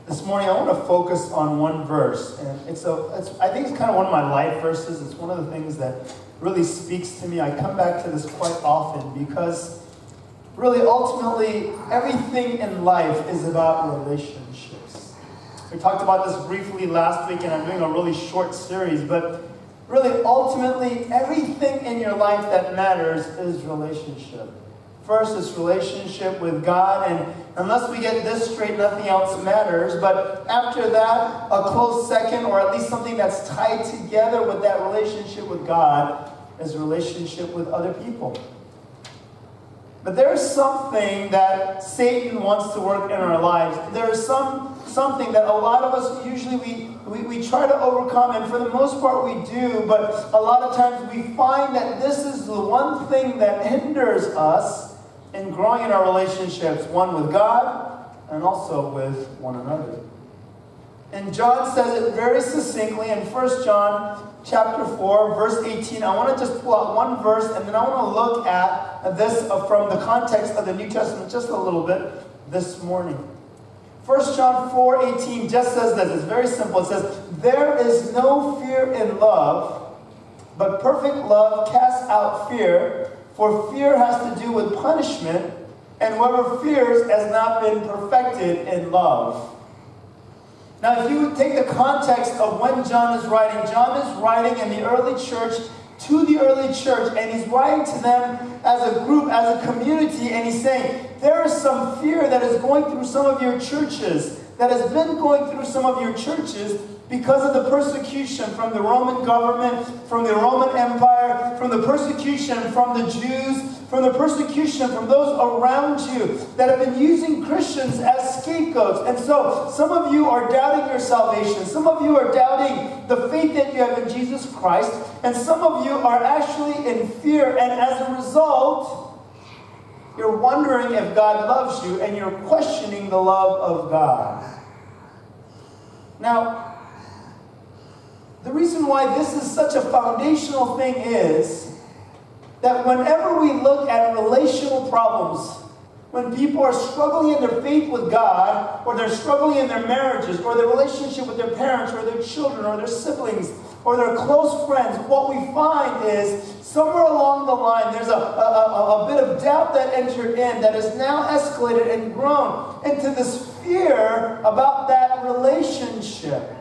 This morning I want to focus on one verse, and I think it's kind of one of my life verses. It's one of the things that really speaks to me. I come back to this quite often because really ultimately everything in life is about relationships. We talked about this briefly last week, and I'm doing a really short series, but really ultimately everything in your life that matters is relationship. First, it's relationship with God, and unless we get this straight, nothing else matters. But after that, a close second, or at least something that's tied together with that relationship with God, is relationship with other people. But there's something that Satan wants to work in our lives. There's something that a lot of us usually we try to overcome, and for the most part we do, but a lot of times we find that this is the one thing that hinders us in growing in our relationships, one with God and also with one another. And John says it very succinctly in 1 John chapter 4, verse 18. I want to just pull out one verse, and then I want to look at this from the context of the New Testament just a little bit this morning. 1 John 4:18 just says this. It's very simple. It says, "There is no fear in love, but perfect love casts out fear, for fear has to do with punishment, and whoever fears has not been perfected in love." Now, if you take the context of when John is writing in the early church to the early church, and he's writing to them as a group, as a community, and he's saying, there is some fear that is going through some of your churches, that has been going through some of your churches because of the persecution from the Roman government, from the Roman Empire, from the persecution from the Jews, from the persecution from those around you that have been using Christians as scapegoats. And so some of you are doubting your salvation. Some of you are doubting the faith that you have in Jesus Christ. And some of you are actually in fear. And as a result, you're wondering if God loves you, and you're questioning the love of God. Now, the reason why this is such a foundational thing is that whenever we look at relational problems, when people are struggling in their faith with God, or they're struggling in their marriages, or their relationship with their parents, or their children, or their siblings, or their close friends, what we find is somewhere along the line there's a bit of doubt that entered in that has now escalated and grown into this fear about that relationship.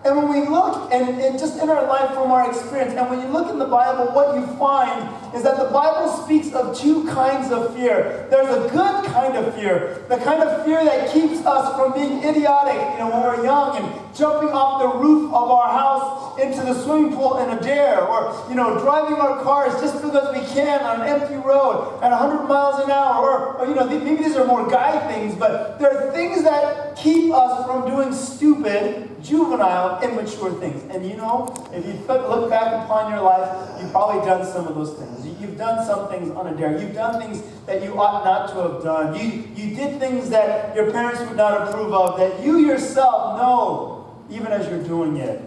And when we look, and just in our life from our experience, and when you look in the Bible, what you find is that the Bible speaks of two kinds of fear. There's a good kind of fear, the kind of fear that keeps us from being idiotic, when we're young and jumping off the roof of our house into the swimming pool in a dare, or, driving our cars just because we can on an empty road at 100 miles an hour, or maybe these are more guy things, but there are things that keep us from doing stupid, juvenile, immature things. And if you look back upon your life, you've probably done some of those things. You've done some things on a dare. You've done things that you ought not to have done. You did things that your parents would not approve of, that you yourself know, even as you're doing it,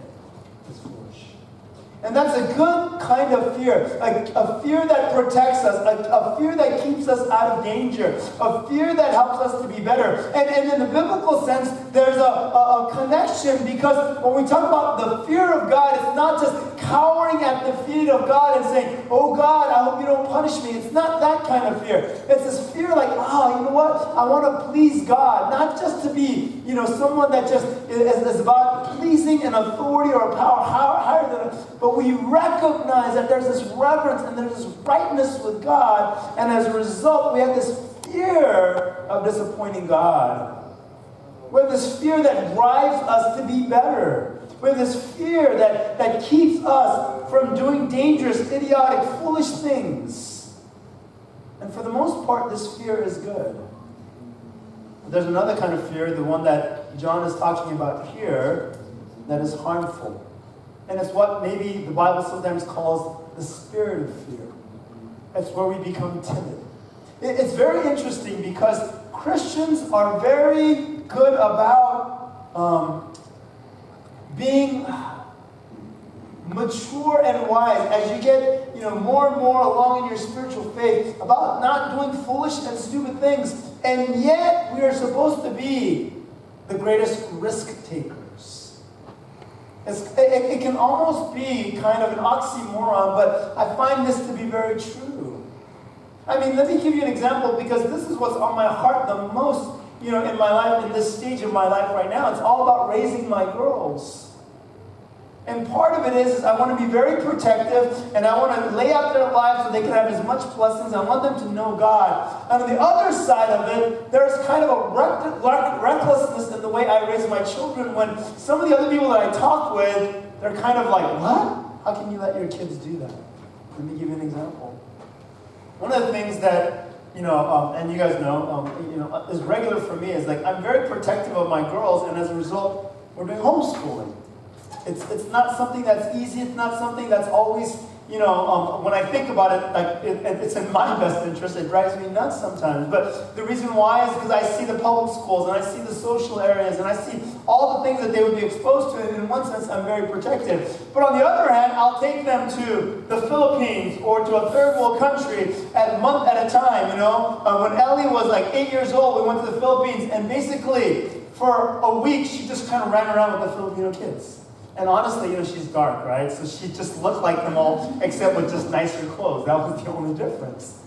is foolish. And that's a good kind of fear, a fear that protects us, a fear that keeps us out of danger, a fear that helps us to be better. And in the biblical sense, there's a connection, because when we talk about the fear of God, it's not just cowering at the feet of God and saying, "Oh God, I hope you don't punish me." It's not that kind of fear. It's this fear like, you know what? I want to please God, not just to be, someone that just is about pleasing an authority or a power higher than us, but we recognize that there's this reverence and there's this rightness with God, and as a result, we have this fear of disappointing God. We have this fear that drives us to be better. We have this fear that keeps us from doing dangerous, idiotic, foolish things. And for the most part, this fear is good. But there's another kind of fear, the one that John is talking about here, that is harmful. And it's what maybe the Bible sometimes calls the spirit of fear. It's where we become timid. It's very interesting because Christians are very good about being mature and wise as you get, more and more along in your spiritual faith, about not doing foolish and stupid things. And yet we are supposed to be the greatest risk takers. It can almost be kind of an oxymoron, but I find this to be very true. I mean, let me give you an example, because this is what's on my heart the most, in my life, in this stage of my life right now. It's all about raising my girls. And part of it is I want to be very protective, and I want to lay out their lives so they can have as much blessings. I want them to know God. And on the other side of it, there's kind of a recklessness in the way I raise my children, when some of the other people that I talk with, they're kind of like, what? How can you let your kids do that? Let me give you an example. One of the things that, and you guys know, is regular for me is, like, I'm very protective of my girls, and as a result, we're doing homeschooling. It's not something that's easy. It's not something that's always, when I think about it, like it's in my best interest. It drives me nuts sometimes. But the reason why is because I see the public schools, and I see the social areas, and I see all the things that they would be exposed to. And in one sense, I'm very protective. But on the other hand, I'll take them to the Philippines or to a third world country a month at a time. When Ellie was like 8 years old, we went to the Philippines, and basically for a week, she just kind of ran around with the Filipino kids. And honestly, she's dark, right? So she just looked like them all, except with just nicer clothes. That was the only difference.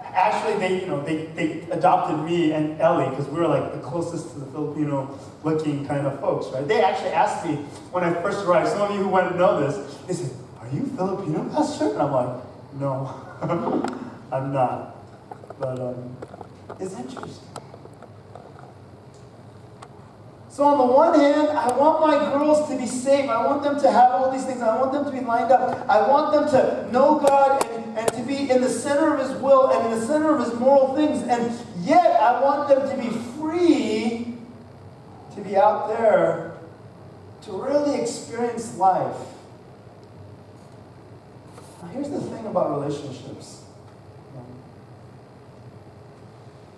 Actually, they adopted me and Ellie, because we were like the closest to the Filipino-looking kind of folks, right? They actually asked me when I first arrived. Some of you who want to know this, they said, "Are you Filipino, Pastor?" And I'm like, "No, I'm not." But it's interesting. So on the one hand, I want my girls to be safe. I want them to have all these things. I want them to be lined up. I want them to know God and to be in the center of His will and in the center of His moral things. And yet, I want them to be free to be out there to really experience life. Now, here's the thing about relationships.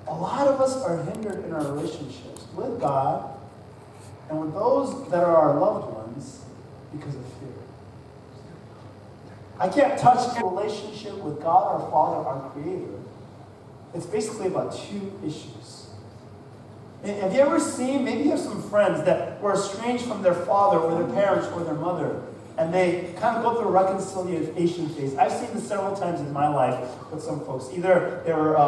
A lot of us are hindered in our relationships with God and with those that are our loved ones because of fear. I can't touch a relationship with God, our Father, our Creator. It's basically about two issues. And have you ever seen, maybe you have some friends that were estranged from their father or their parents or their mother, and they kind of go through a reconciliation phase. I've seen this several times in my life with some folks. Either they were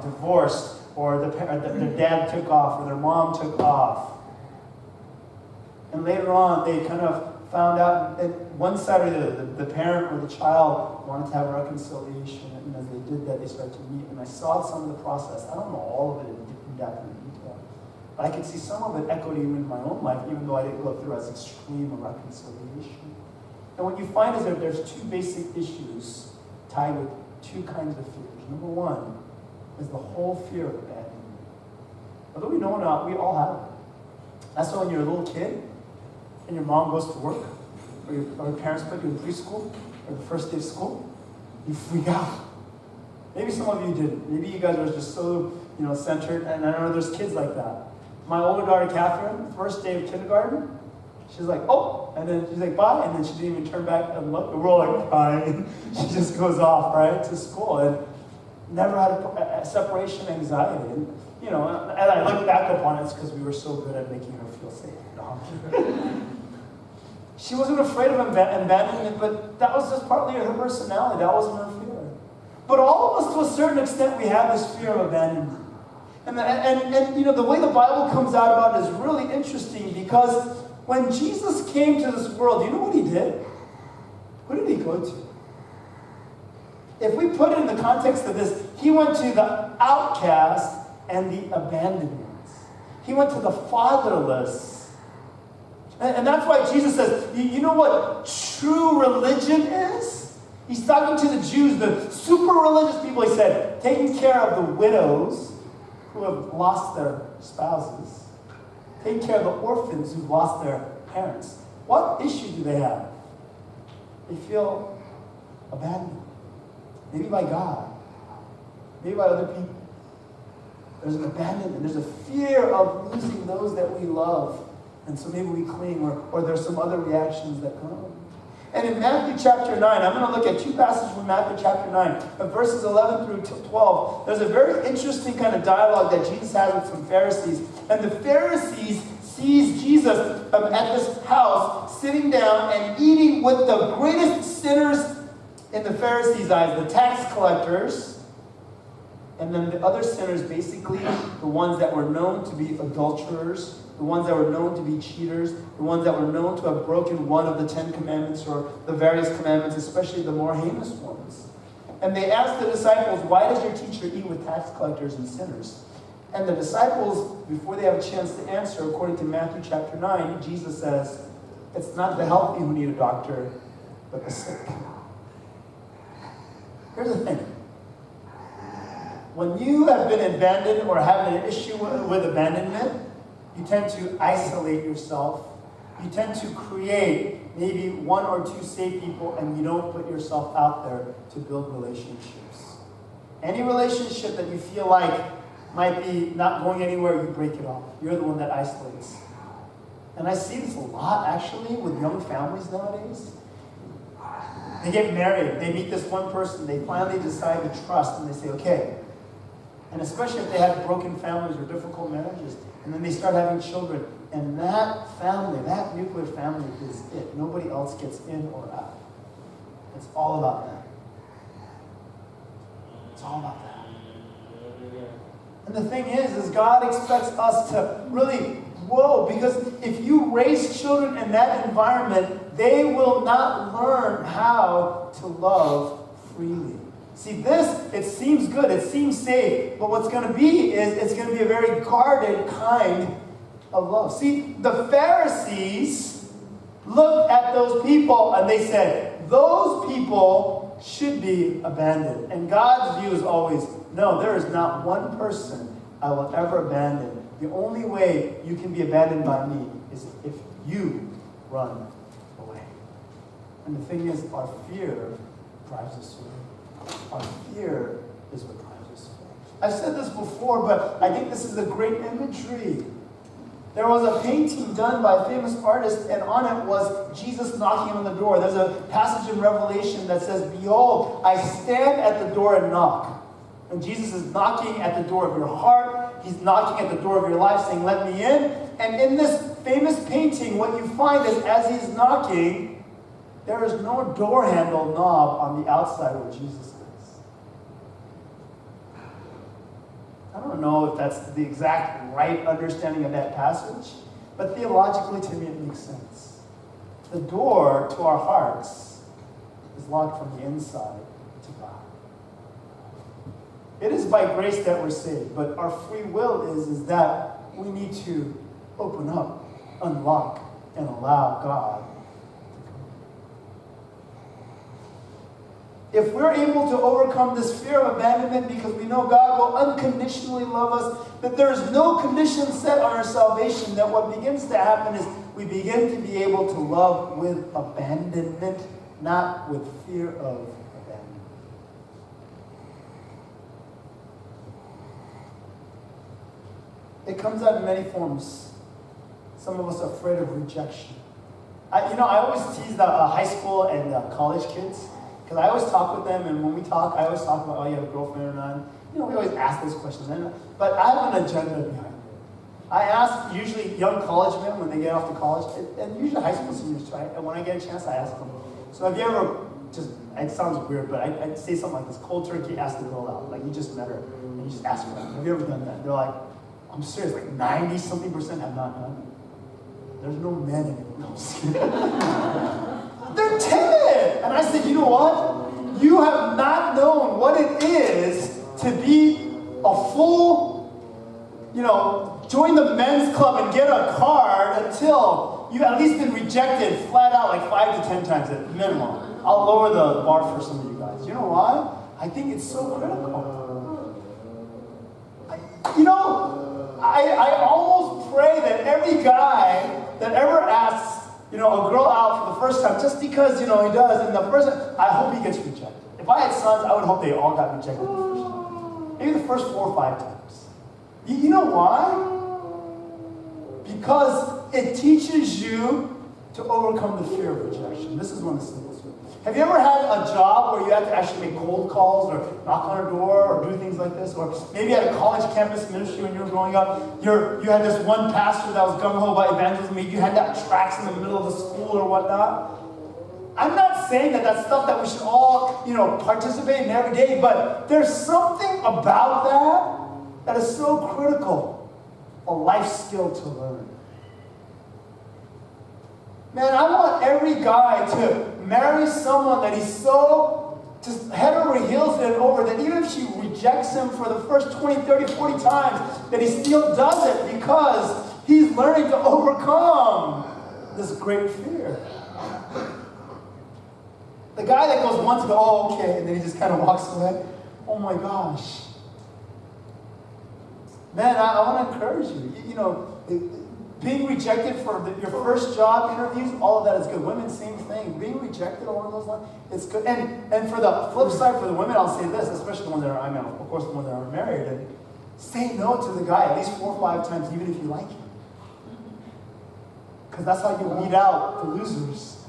divorced, or their dad took off, or their mom took off. And later on, they kind of found out that one side or the parent or the child wanted to have a reconciliation. And as they did that, they started to meet. And I saw some of the process. I don't know all of it in depth and detail. But I could see some of it echoed even in my own life, even though I didn't go through as extreme a reconciliation. And what you find is that there's two basic issues tied with two kinds of fears. Number one is the whole fear of abandonment. Whether we know or not, we all have it. That's why when you're a little kid and your mom goes to work, or your parents put you in preschool, or the first day of school, you freak out. Maybe some of you didn't. Maybe you guys were just so centered, and I know there's kids like that. My older daughter, Catherine, first day of kindergarten, she's like, oh, and then she's like, bye, and then she didn't even turn back and look, and we're all like, bye. She just goes off, right, to school, and never had a separation anxiety. And, and I look back upon it, it's because we were so good at making her feel safe. No. She wasn't afraid of abandonment, but that was just partly her personality. That wasn't her fear. But all of us, to a certain extent, we have this fear of abandonment. And the way the Bible comes out about it is really interesting, because when Jesus came to this world, do you know what He did? Who did He go to? If we put it in the context of this, He went to the outcast and the abandoned ones. He went to the fatherless. And that's why Jesus says, you know what true religion is? He's talking to the Jews, the super religious people. He said, taking care of the widows who have lost their spouses, taking care of the orphans who've lost their parents. What issue do they have? They feel abandoned. Maybe by God. Maybe by other people. There's an abandonment. There's a fear of losing those that we love. And so maybe we cling, or there's some other reactions that come. And in Matthew chapter 9, I'm going to look at two passages from Matthew chapter 9, verses 11 through 12. There's a very interesting kind of dialogue that Jesus has with some Pharisees. And the Pharisees sees Jesus at this house, sitting down and eating with the greatest sinners in the Pharisees' eyes, the tax collectors, and then the other sinners, basically the ones that were known to be adulterers, the ones that were known to be cheaters, the ones that were known to have broken one of the 10 commandments or the various commandments, especially the more heinous ones. And they asked the disciples, why does your teacher eat with tax collectors and sinners? And the disciples, before they have a chance to answer, according to Matthew chapter 9, Jesus says, it's not the healthy who need a doctor, but the sick. Here's the thing. When you have been abandoned or having an issue with abandonment, you tend to isolate yourself. You tend to create maybe one or two safe people, and you don't put yourself out there to build relationships. Any relationship that you feel like might be not going anywhere, you break it off. You're the one that isolates. And I see this a lot, actually, with young families nowadays. They get married, they meet this one person, they finally decide to trust, and they say, okay. And especially if they have broken families or difficult marriages, and then they start having children, and that family, that nuclear family is it. Nobody else gets in or out. It's all about that. It's all about that. And the thing is God expects us to really grow, because if you raise children in that environment, they will not learn how to love freely. See, this, it seems good, it seems safe, but what's going to be is it's going to be a very guarded kind of love. See, the Pharisees looked at those people and they said, those people should be abandoned. And God's view is always, no, there is not one person I will ever abandon. The only way you can be abandoned by me is if you run away. And the thing is, our fear drives us away. Our fear is what drives us away. I've said this before, but I think this is a great imagery. There was a painting done by a famous artist, and on it was Jesus knocking on the door. There's a passage in Revelation that says, behold, I stand at the door and knock. And Jesus is knocking at the door of your heart. He's knocking at the door of your life, saying, let me in. And in this famous painting, what you find is as he's knocking, there is no door handle knob on the outside where Jesus is. I don't know if that's the exact right understanding of that passage, but theologically to me it makes sense. The door to our hearts is locked from the inside to God. It is by grace that we're saved, but our free will is that we need to open up, unlock, and allow God. If we're able to overcome this fear of abandonment because we know God will unconditionally love us, that there is no condition set on our salvation, that what begins to happen is we begin to be able to love with abandonment, not with fear of abandonment. It comes out in many forms. Some of us are afraid of rejection. I always tease the high school and college kids. Because I always talk with them, and when we talk, I always talk about, oh, you have a girlfriend or not? We always ask those questions. But I have an agenda behind it. I ask usually young college men when they get off to college, and usually high school seniors too. And when I get a chance, I ask them. So have you ever, it sounds weird, but I'd say something like this, cold turkey, ask the girl out. Like you just met her, and you just ask her out. Have you ever done that? They're like, I'm serious, like 90-something% have not done it. There's no men in it. No, I'm just kidding. They're timid. And I said, you know what? You have not known what it is to be a full, join the men's club and get a card until you've at least been rejected flat out like 5 to 10 times at minimum. I'll lower the bar for some of you guys. You know why? I think it's so critical. I almost pray that every guy that ever asks, a girl out for the first time, just because, he does, and the first time, I hope he gets rejected. If I had sons, I would hope they all got rejected the first time. Maybe the first 4 or 5 times. You know why? Because it teaches you to overcome the fear of rejection. This is one of the simplest ways. Have you ever had a job where you had to actually make cold calls or knock on a door or do things like this? Or maybe at a college campus ministry when you were growing up, you had this one pastor that was gung-ho about evangelism. Maybe you had that tracts in the middle of the school or whatnot. I'm not saying that that's stuff that we should all, participate in every day, but there's something about that is so critical, a life skill to learn. Man, I want every guy to marry someone that he's so just head over heels and over that even if she rejects him for the first 20, 30, 40 times, that he still does it because he's learning to overcome this great fear. The guy that goes once and goes, oh, okay, and then he just kind of walks away. Oh my gosh. Man, I want to encourage you. Being rejected for your first job interviews, all of that is good. Women, same thing. Being rejected along those lines, it's good. And for the flip side, for the women, I'll say this, especially the ones that are, of course, the ones that are married, and say no to the guy at least 4 or 5 times, even if you like him. Because that's how you weed out the losers.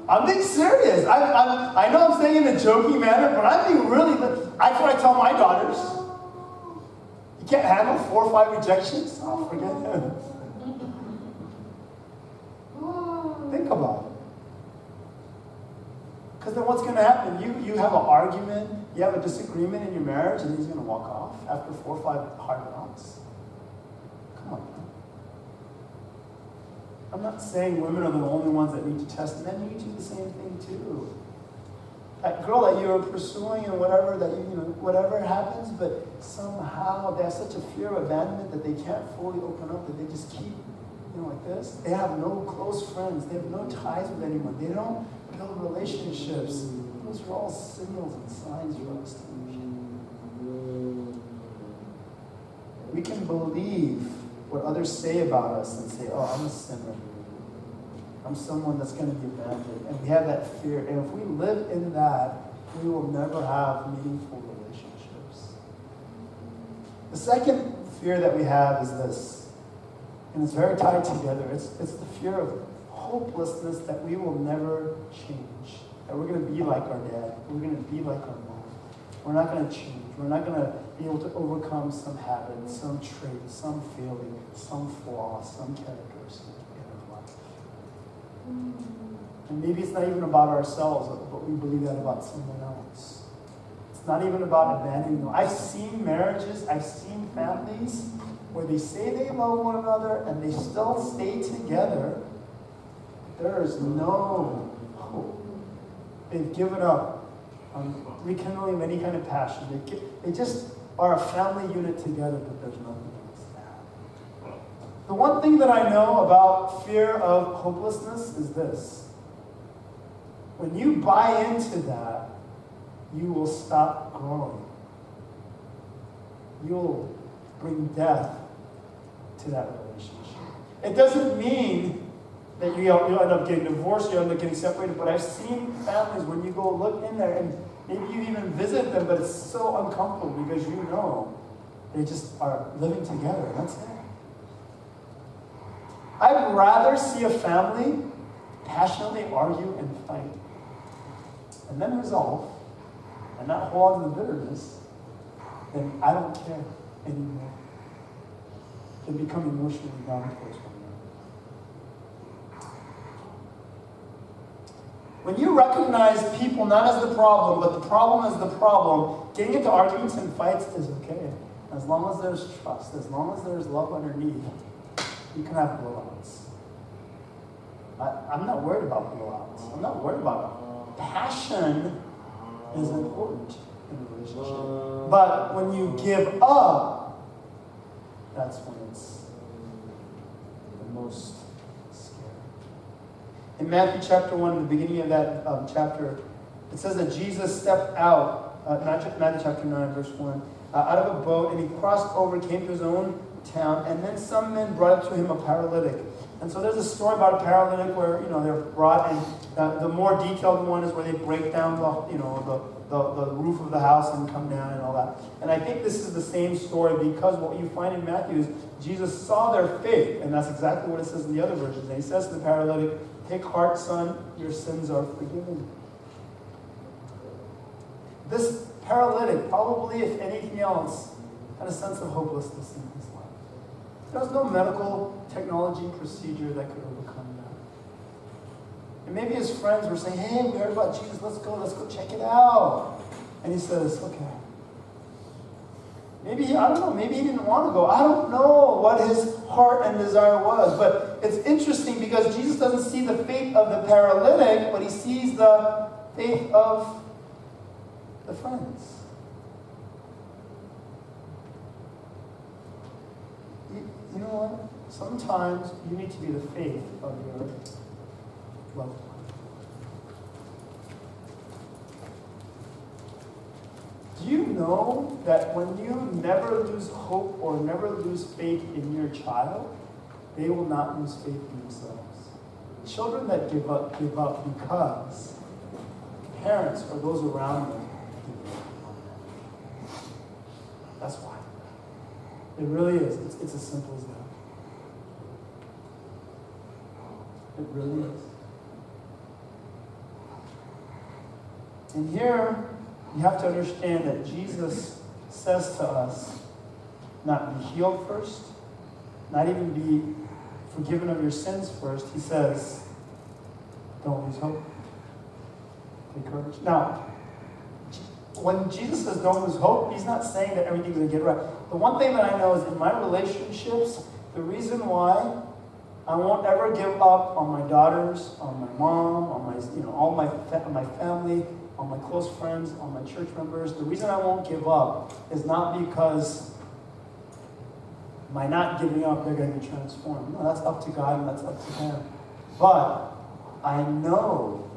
I'm being serious. I know I'm saying in a joking manner, but I'm being really, that's what I tell my daughters. You can't handle 4 or 5 rejections? Oh, forget it. Think about it. Because then what's going to happen? You have an argument, you have a disagreement in your marriage, and he's going to walk off after 4 or 5 hard knocks. Come on, man. I'm not saying women are the only ones that need to test. Men need to do the same thing too. That girl that you're pursuing and whatever that whatever happens, but somehow they have such a fear of abandonment that they can't fully open up, that they just keep, like this. They have no close friends. They have no ties with anyone. They don't build relationships. Those are all signals and signs for us to we can believe what others say about us and say, oh, I'm a sinner. I'm someone that's going to be abandoned. And we have that fear. And if we live in that, we will never have meaningful relationships. The second fear that we have is this, and it's very tied together. It's the fear of hopelessness, that we will never change. That we're going to be like our dad. We're going to be like our mom. We're not going to change. We're not going to be able to overcome some habit, some trait, some feeling, some flaw, some characteristic in our life. And maybe it's not even about ourselves, but we believe that about someone else. It's not even about abandoning them. I've seen marriages, I've seen families where they say they love one another and they still stay together. There is no hope. They've given up on rekindling any kind of passion. They just are a family unit together, but there's nothing else there. The one thing that I know about fear of hopelessness is this. When you buy into that, you will stop growing. You'll bring death to that relationship. It doesn't mean that you'll end up getting divorced, you'll end up getting separated, but I've seen families when you go look in there and maybe you even visit them, but it's so uncomfortable because they just are living together, and that's it. I'd rather see a family passionately argue and fight, and then resolve, and not hold on to the bitterness, then I don't care anymore. They become emotionally numb towards one another. When you recognize people not as the problem, but the problem as the problem, getting into arguments and fights is okay. As long as there's trust, as long as there's love underneath, you can have blowouts. I'm not worried about blowouts. I'm not worried about it. Passion is important in a relationship. But when you give up, that's when it's the most scary. In Matthew chapter 1, in the beginning of that chapter, it says that Jesus stepped out, Matthew chapter 9, verse 1, out of a boat, and he crossed over, came to his own town, and then some men brought up to him a paralytic. And so there's a story about a paralytic where, they're brought, and the more detailed one is where they break down the roof of the house and come down and all that. And I think this is the same story because what you find in Matthew is Jesus saw their faith, and that's exactly what it says in the other versions. And he says to the paralytic, "Take heart, son, your sins are forgiven." This paralytic, probably if anything else, had a sense of hopelessness in his life. There was no medical technology procedure that could overcome that. And maybe his friends were saying, "Hey, we heard about Jesus, let's go check it out." And he says, "Okay." Maybe maybe he didn't want to go. I don't know what his heart and desire was. But it's interesting because Jesus doesn't see the faith of the paralytic, but he sees the faith of the friends. You know what? Sometimes you need to be the faith of your loved one. Do you know that when you never lose hope or never lose faith in your child, they will not lose faith in themselves? Children that give up because parents or those around them give up. That's why. It really is. It's as simple as that. It really is. And here, you have to understand that Jesus says to us, not be healed first, not even be forgiven of your sins first. He says, don't lose hope. Take courage. Now, when Jesus says don't lose hope, he's not saying that everything's going to get right. The one thing that I know is in my relationships, the reason why I won't ever give up on my daughters, on my mom, on my, all my family, on my close friends, on my church members. The reason I won't give up is not because by not giving up, they're going to be transformed. No, that's up to God and that's up to them. But I know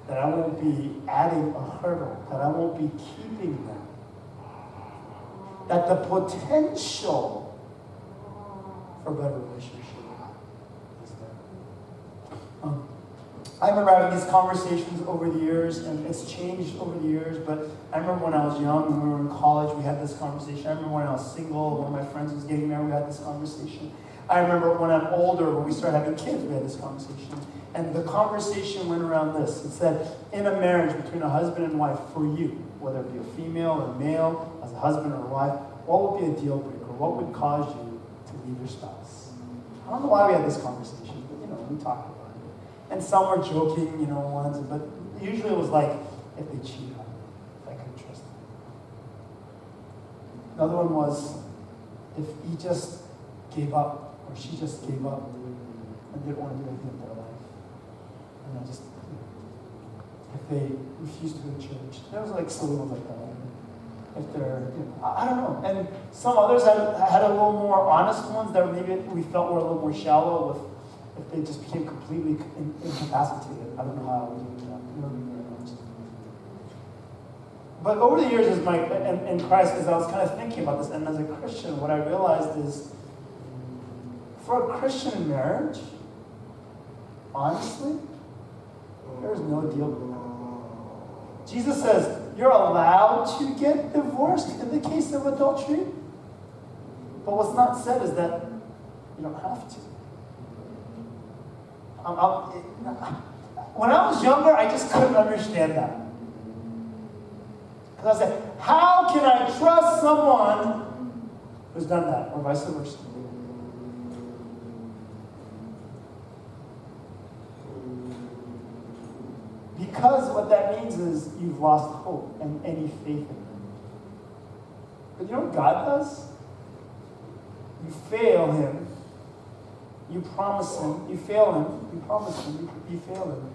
that I won't be adding a hurdle, that I won't be keeping them. That the potential for better relationship is there. I remember having these conversations over the years, and it's changed over the years, but I remember when I was young, when we were in college, we had this conversation. I remember when I was single, when my friends was getting married, we had this conversation. I remember when I'm older, when we started having kids, we had this conversation. And the conversation went around this. It said, in a marriage between a husband and wife, for you, whether it be a female or male, as a husband or a wife, what would be a deal breaker? What would cause you to leave your spouse? I don't know why we had this conversation, but we talked about it. And some were joking, once, but usually it was like, if they cheat on me, if I couldn't trust them. Another one was, if he just gave up, or she just gave up, and didn't want to do anything with their life. And just, if they refuse to go to church. There was like silly ones like that. If they're, I don't know. And some others had a little more honest ones that maybe we felt were a little more shallow with, if they just became completely incapacitated. I don't know how I would do that. But over the years, in Christ, as I was kind of thinking about this, and as a Christian, what I realized is, for a Christian marriage, honestly, there's no deal breaker. Jesus says, you're allowed to get divorced in the case of adultery, but what's not said is that you don't have to. When I was younger, I just couldn't understand that. Because I said, how can I trust someone who's done that, or vice versa? Because what that means is you've lost hope and any faith in them. But you know what God does? You fail him. You promise him. You fail him. You promise him. You fail him.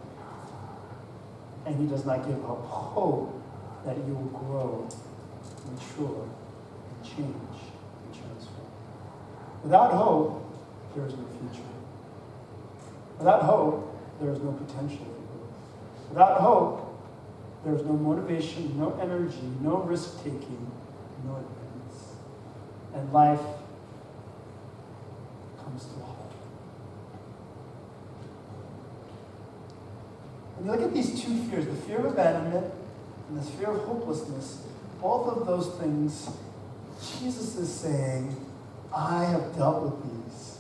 And he does not give up hope that you will grow, mature, and change, and transform. Without hope, there is no future. Without hope, there is no potential. Without hope, there is no motivation, no energy, no risk-taking, no advance. And life comes to a halt. When you look at these two fears, the fear of abandonment and this fear of hopelessness, both of those things, Jesus is saying, I have dealt with these.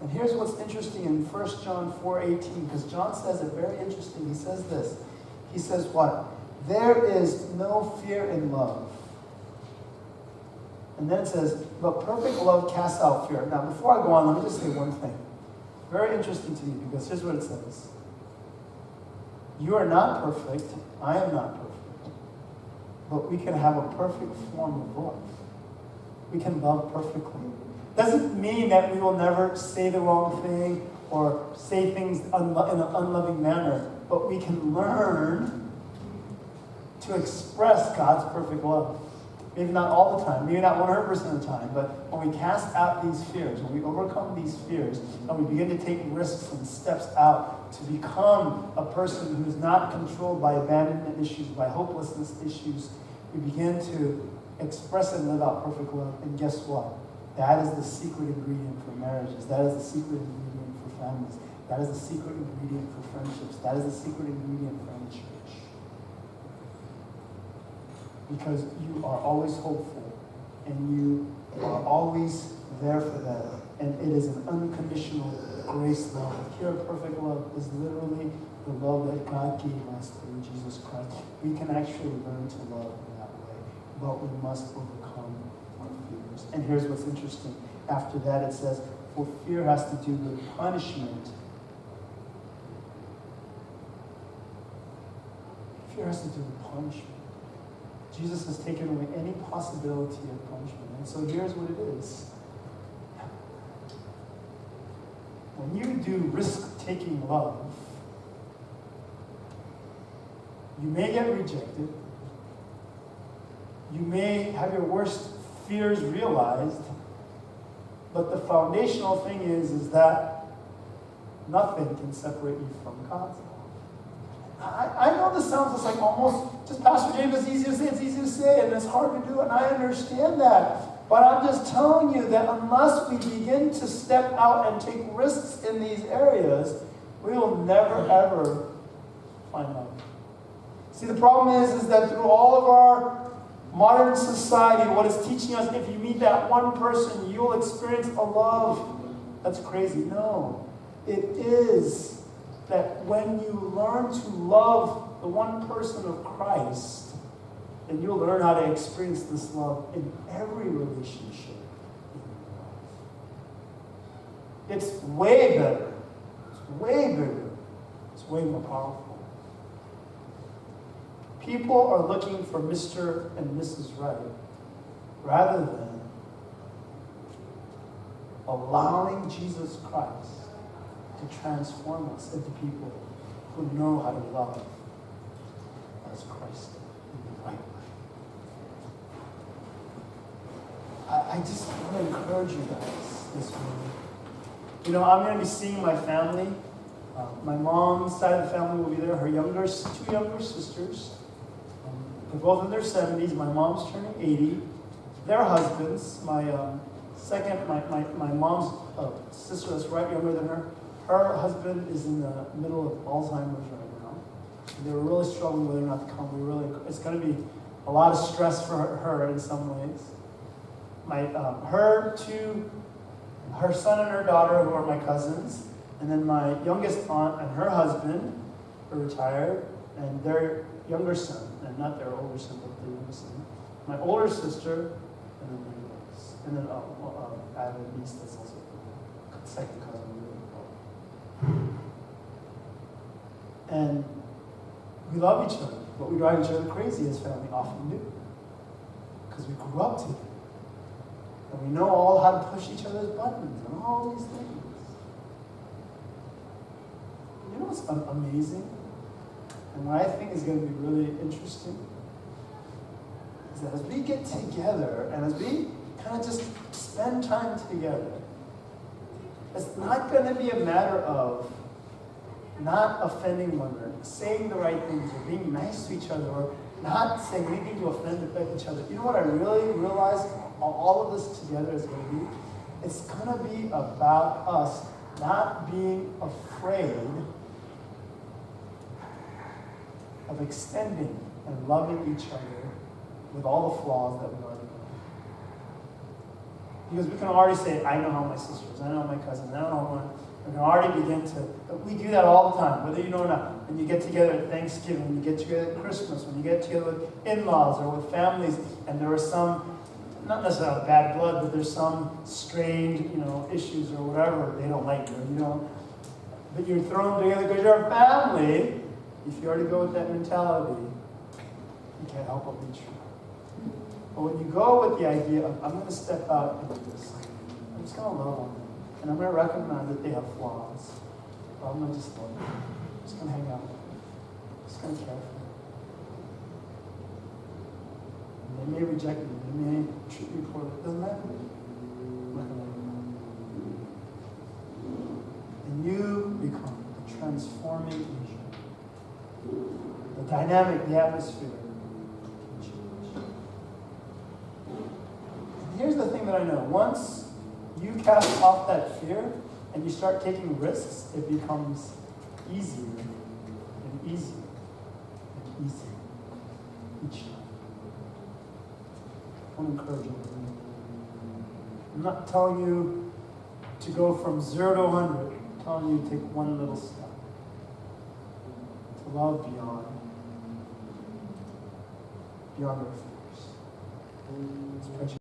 And here's what's interesting in 1 John 4:18, because John says it very interesting. He says this. He says what? There is no fear in love. And then it says, but perfect love casts out fear. Now, before I go on, let me just say one thing. Very interesting to me, because here's what it says. You are not perfect. I am not perfect. But we can have a perfect form of love. We can love perfectly. Doesn't mean that we will never say the wrong thing or say things in an unloving manner, but we can learn to express God's perfect love. Maybe not all the time, maybe not 100% of the time, but when we cast out these fears, when we overcome these fears, and we begin to take risks and steps out to become a person who is not controlled by abandonment issues, by hopelessness issues, we begin to express and live out perfect love. And guess what? That is the secret ingredient for marriages. That is the secret ingredient for families. That is the secret ingredient for friendships. That is the secret ingredient for any church. Because you are always hopeful and you are always there for them. And it is an unconditional grace love. Here, perfect love is literally the love that God gave us through Jesus Christ. We can actually learn to love in that way, but we must overcome our fears. And here's what's interesting. After that, it says, for fear has to do with punishment. Fear has to do with punishment. Jesus has taken away any possibility of punishment. And so here's what it is. When you do risk-taking love, you may get rejected. You may have your worst fears realized. But the foundational thing is that nothing can separate you from God's love. I know this sounds just like almost, just Pastor James, it's easy to say, and it's hard to do, and I understand that. But I'm just telling you that unless we begin to step out and take risks in these areas, we will never, ever find love. See, the problem is that through all of our modern society, what is teaching us, if you meet that one person, you'll experience a love that's crazy. No, it is that when you learn to love the one person of Christ, then you'll learn how to experience this love in every relationship in your life. It's way better. It's way bigger. It's way more powerful. People are looking for Mr. and Mrs. Right rather than allowing Jesus Christ to transform us into people who know how to love as Christ in the right way. I just want to encourage you guys this morning. You know, I'm going to be seeing my family. My mom's side of the family will be there. Her two younger sisters. They're both in their 70s. My mom's turning 80. Their husbands, my mom's sister that's right younger than her, her husband is in the middle of Alzheimer's right now. They were really struggling whether or not to come. It's going to be a lot of stress for her in some ways. Her son and her daughter, who are my cousins, and then my youngest aunt and her husband are retired, and their younger son, and not their older son, but their younger son. My older sister, and then my boys. And then I have a niece that's also a second cousin. And we love each other, but we drive each other crazy, as family often do. Because we grew up together. And we know all how to push each other's buttons and all these things. You know what's amazing? And what I think is going to be really interesting is that as we get together and as we kind of just spend time together, it's not going to be a matter of not offending one another, saying the right things, or being nice to each other, or not saying anything to offend each other. You know what I really realize all of this together is going to be? It's going to be about us not being afraid of extending and loving each other with all the flaws that we already know. Because we can already say, I know how my sisters, I know how my cousins, I know how my... We can already begin to... We do that all the time, whether you know or not. When you get together at Thanksgiving, when you get together at Christmas, when you get together with in-laws or with families, and there are some, not necessarily bad blood, but there's some strained, issues or whatever. They don't like you, but you're thrown together because you're a family. If you already go with that mentality, you can't help but be true. But when you go with the idea of, I'm going to step out and do this, I'm just going to love them, and I'm going to recognize that they have flaws, but I'm going to just love them. I'm just going to hang out with them. I'm just going to care for them. And they may reject me, they may treat me poorly, it doesn't matter. I'm not going to let them know. And you become the transforming agent, the dynamic, the atmosphere. Here's the thing that I know. Once you cast off that fear and you start taking risks, it becomes easier and easier and easier each time. I want to encourage you. I'm not telling you to go from 0 to 100. I'm telling you to take one little step. To love beyond our fears. Let's pray.